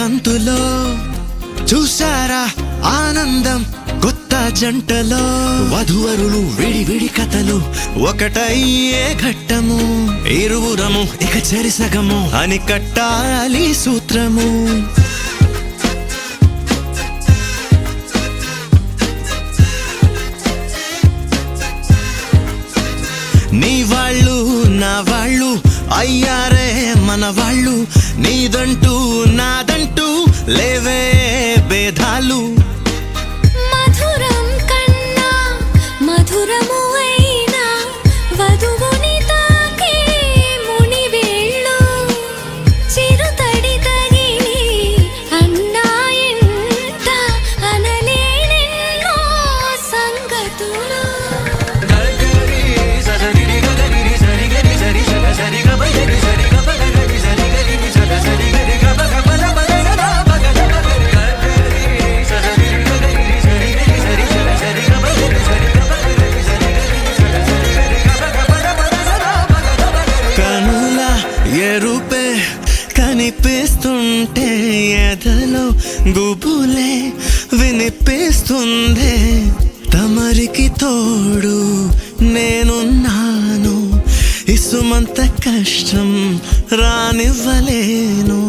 తంతులో చూసారా ఆనందం కొత్త జంటలో వధువరులు విడి విడి కథలు ఒకటయ్యే ఘట్టము ఇరువురము ఇక చెరిసగము అని కట్టాలి సూత్రము నీ వాళ్ళు నా వాళ్ళు అయ్యారే మన వాళ్ళు నీదంటూ నాదంటూ లేవే భేదాలు మధురం కన్నా మధురము అయినా వధువుని తాకే ముని వేళ్ళు చిరుతడి తగిలి అన్నాయంట అనలేనెన్నో సంగతులు ఎరుపే కనిపిస్తుంటే ఎదలో గుబులే వినిపిస్తుందే తమరికి తోడు నేనున్నాను ఇసుమంత కష్టం రానివ్వలేను